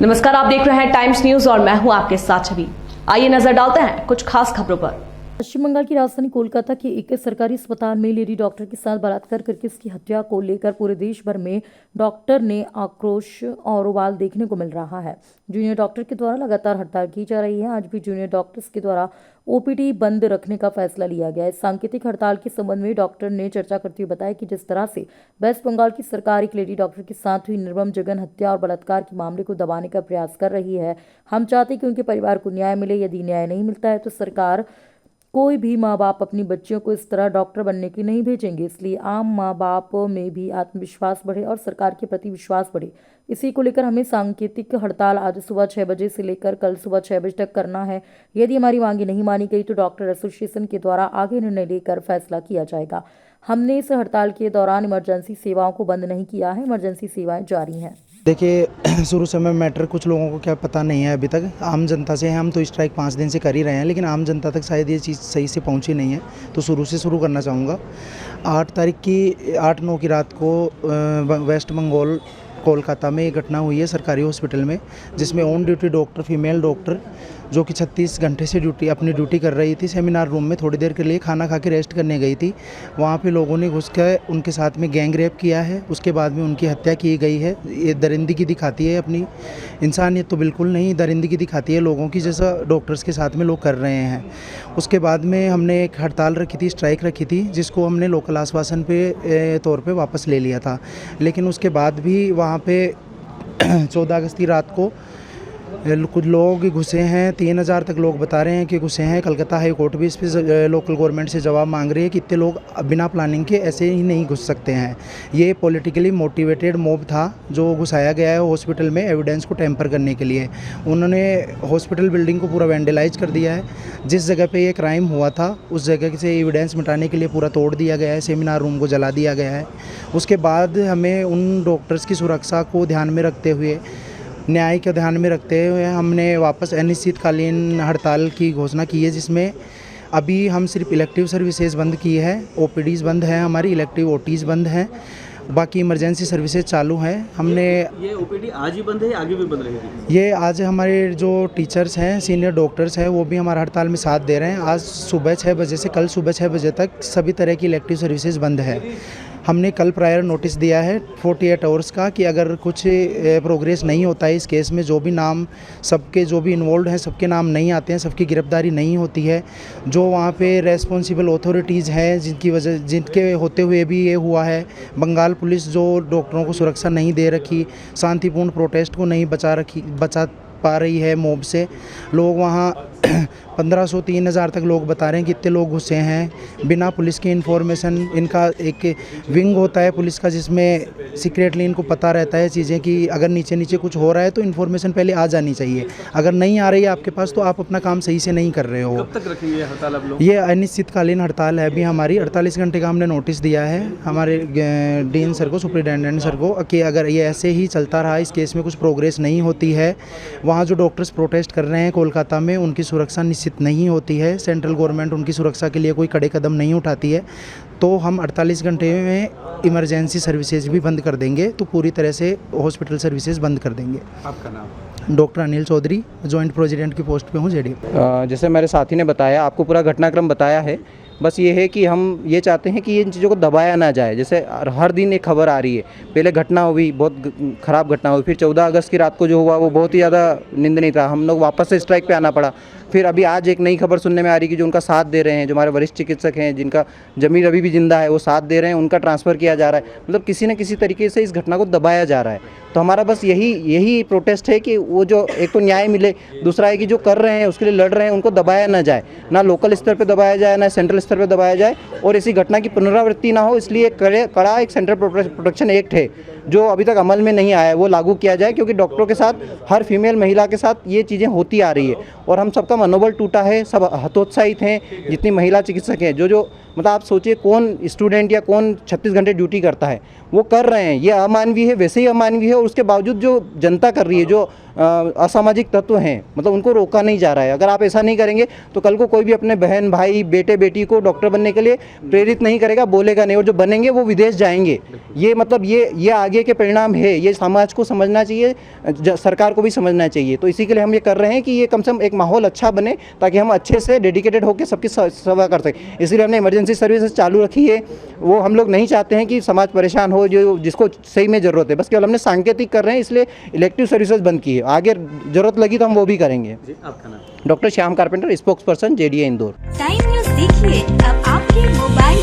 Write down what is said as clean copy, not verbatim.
नमस्कार, आप देख रहे हैं टाइम्स न्यूज और मैं हूं आपके साथ छवि। आइए नजर डालते हैं कुछ खास खबरों पर। पश्चिम बंगाल की राजधानी कोलकाता के एक सरकारी अस्पताल में लेडी डॉक्टर के साथ बलात्कार करके इसकी हत्या को लेकर पूरे देश भर में डॉक्टर ने आक्रोश और उबाल देखने को मिल रहा है। जूनियर डॉक्टर के द्वारा लगातार हड़ताल की जा रही है। आज भी जूनियर डॉक्टर्स के द्वारा ओपीडी बंद रखने का फैसला लिया गया है। इस सांकेतिक हड़ताल के संबंध में डॉक्टर ने चर्चा करते हुए बताया कि जिस तरह से वेस्ट बंगाल की सरकार एक लेडी डॉक्टर के साथ हुई निर्मम जघन्य हत्या और बलात्कार के मामले को दबाने का प्रयास कर रही है, हम चाहते हैं कि उनके परिवार को न्याय मिले। यदि न्याय नहीं मिलता है तो सरकार कोई भी माँ बाप अपनी बच्चियों को इस तरह डॉक्टर बनने के नहीं भेजेंगे। इसलिए आम माँ बाप में भी आत्मविश्वास बढ़े और सरकार के प्रति विश्वास बढ़े। इसी को लेकर हमें सांकेतिक हड़ताल आज सुबह 6 बजे से लेकर कल सुबह 6 बजे तक करना है। यदि हमारी मांगे नहीं मानी गई तो डॉक्टर एसोसिएशन के द्वारा आगे निर्णय लेकर फैसला किया जाएगा। हमने इस हड़ताल के दौरान इमरजेंसी सेवाओं को बंद नहीं किया है, इमरजेंसी सेवाएं जारी हैं। देखिए, शुरू से मैं मैटर कुछ लोगों को क्या पता नहीं है अभी तक। आम जनता से हम तो स्ट्राइक 5 दिन से कर ही रहे हैं, लेकिन आम जनता तक शायद ये चीज़ सही से पहुंची नहीं है, तो शुरू करना चाहूँगा। 8-9 की रात को वेस्ट बंगाल कोलकाता में एक घटना हुई है सरकारी हॉस्पिटल में, जिसमें on duty doctor, female doctor जो कि 36 घंटे से अपनी ड्यूटी कर रही थी, सेमिनार रूम में थोड़ी देर के लिए खाना खा के रेस्ट करने गई थी। वहाँ पे लोगों ने घुस कर उनके साथ में गैंग रेप किया है। उसके बाद में उनकी हत्या की गई है। ये दरिंदगी दिखाती है, अपनी इंसानियत तो बिल्कुल नहीं, दरिंदगी दिखाती है लोगों की, जैसा डॉक्टर्स के साथ में लोग कर रहे हैं। उसके बाद में हमने एक हड़ताल रखी थी, स्ट्राइक रखी थी, जिसको हमने लोकल आश्वासन पे तौर पे वापस ले लिया था। लेकिन उसके बाद भी वहाँ पे 14 अगस्त की रात को कुछ लोग घुसे हैं। 3000 तक लोग बता रहे हैं कि घुसे हैं। कलकत्ता हाई कोर्ट भी इस पर लोकल गवर्नमेंट से जवाब मांग रही है कि इतने लोग बिना प्लानिंग के ऐसे ही नहीं घुस सकते हैं। ये पॉलिटिकली मोटिवेटेड मॉब था जो घुसाया गया है हॉस्पिटल में एविडेंस को टेम्पर करने के लिए। उन्होंने हॉस्पिटल बिल्डिंग को पूरा वैंडलाइज कर दिया है। जिस जगह पे ये क्राइम हुआ था उस जगह से एविडेंस मिटाने के लिए पूरा तोड़ दिया गया है। सेमिनार रूम को जला दिया गया है। उसके बाद हमें उन डॉक्टर्स की सुरक्षा को ध्यान में रखते हुए, न्याय को ध्यान में रखते हुए हमने वापस अनिश्चितकालीन हड़ताल की घोषणा की है, जिसमें अभी हम सिर्फ इलेक्टिव सर्विसेज बंद की है। ओपीडीज़ बंद है हमारी, इलेक्टिव ओटीज़ बंद हैं, बाकी इमरजेंसी सर्विसेज चालू हैं। हमने ये ओपीडी आज ही बंद है या आगे भी बंद रहेगी? ये आज हमारे जो टीचर्स हैं, सीनियर डॉक्टर्स हैं, वो भी हमारा हड़ताल में साथ दे रहे हैं। आज सुबह 6 बजे से कल सुबह 6 बजे तक सभी तरह की इलेक्टिव सर्विसेज बंद है। हमने कल प्रायर नोटिस दिया है 48 आवर्स का कि अगर कुछ प्रोग्रेस नहीं होता है इस केस में, जो भी नाम सबके जो भी इन्वॉल्व हैं सबके नाम नहीं आते हैं, सबकी गिरफ्तारी नहीं होती है, जो वहाँ पे रेस्पॉन्सिबल अथॉरिटीज़ हैं जिनके होते हुए भी ये हुआ है, बंगाल पुलिस जो डॉक्टरों को सुरक्षा नहीं दे रखी, शांतिपूर्ण प्रोटेस्ट को नहीं बचा पा रही है मॉब से, लोग वहाँ 1500-3000 तक लोग बता रहे हैं कि इतने लोग घुसे हैं बिना पुलिस की इन्फॉर्मेशन। इनका एक विंग होता है पुलिस का जिसमें सीक्रेटली इनको पता रहता है चीज़ें कि अगर नीचे कुछ हो रहा है तो इन्फॉर्मेशन पहले आ जानी चाहिए। अगर नहीं आ रही है आपके पास तो आप अपना काम सही से नहीं कर रहे हो। कब तक रखेंगे हड़ताल आप लोग? ये अनिश्चितकालीन हड़ताल है अभी हमारी। 48 घंटे का हमने नोटिस दिया है हमारे डीन सर को, सुपरिटेंडेंट सर को, कि अगर ये ऐसे ही चलता रहा, इस केस में कुछ प्रोग्रेस नहीं होती है, वहाँ जो डॉक्टर्स प्रोटेस्ट कर रहे हैं कोलकाता में उनकी सुरक्षा निश्चित नहीं होती है, सेंट्रल गवर्नमेंट उनकी सुरक्षा के लिए कोई कड़े कदम नहीं उठाती है, तो हम 48 घंटे में इमरजेंसी सर्विसेज भी बंद कर देंगे। तो पूरी तरह से हॉस्पिटल सर्विसेज बंद कर देंगे। आपका नाम? Doctor Anil Chaudhary, joint president की पोस्ट पे हूँ जेडी। जैसे मेरे साथी ने बताया, आपको पूरा घटनाक्रम बताया है। बस ये है कि हम ये चाहते हैं कि इन चीज़ों को दबाया ना जाए। जैसे हर दिन एक खबर आ रही है, पहले घटना हुई, बहुत ख़राब घटना हुई, फिर 14 अगस्त की रात को जो हुआ वो बहुत ही ज़्यादा निंदनीय था, हम लोग वापस से स्ट्राइक पे आना पड़ा। फिर अभी आज एक नई खबर सुनने में आ रही कि जो उनका साथ दे रहे हैं, जो हमारे वरिष्ठ चिकित्सक हैं जिनका ज़मीर अभी भी जिंदा है, वो साथ दे रहे हैं, उनका ट्रांसफ़र किया जा रहा है। मतलब किसी न किसी तरीके से इस घटना को दबाया जा रहा है। तो हमारा बस यही प्रोटेस्ट है कि वो जो एक तो न्याय मिले, दूसरा है कि जो कर रहे हैं उसके लिए लड़ रहे हैं उनको दबाया ना जाए, ना लोकल स्तर पे दबाया जाए ना सेंट्रल स्तर पे दबाया जाए, और ऐसी घटना की पुनरावृत्ति ना हो। इसलिए कड़ा एक सेंट्रल प्रोटेक्शन एक्ट है जो अभी तक अमल में नहीं आया है, वो लागू किया जाए, क्योंकि डॉक्टरों के साथ, हर फीमेल महिला के साथ ये चीज़ें होती आ रही है और हम सबका मनोबल टूटा है, सब हतोत्साहित हैं। जितनी महिला चिकित्सक हैं, जो मतलब आप सोचिए कौन स्टूडेंट या कौन 36 घंटे ड्यूटी करता है, वो कर रहे हैं, ये अमानवीय है, वैसे ही अमानवीय है। और उसके बावजूद जो जनता कर रही है, जो असामाजिक तत्व हैं, मतलब उनको रोका नहीं जा रहा है। अगर आप ऐसा नहीं करेंगे तो कल को कोई भी अपने बहन भाई बेटे बेटी को डॉक्टर बनने के लिए प्रेरित नहीं करेगा, बोलेगा नहीं, और जो बनेंगे वो विदेश जाएंगे। ये मतलब ये आगे के परिणाम है, ये समाज को समझना चाहिए, सरकार को भी समझना चाहिए। तो इसी के लिए हम ये कर रहे हैं कि ये कम से कम एक माहौल अच्छा बने, ताकि हम अच्छे से डेडिकेटेड होकर सबकी सेवा कर सकें। इसीलिए हमने इमरजेंसी सर्विसेज चालू रखी है। वो हम लोग नहीं चाहते हैं कि समाज परेशान हो, जो जिसको सही में ज़रूरत है, बस केवल हमने सांकेतिक कर रहे हैं, इसलिए इलेक्टिव सर्विसेज बंद की है। आगे ज़रूरत लगी तो हम वो भी करेंगे। जी, आपका नाम? Doctor Shyam carpenter, spokes person, JDA Indore. Time news देखिए अब आपके मोबाइल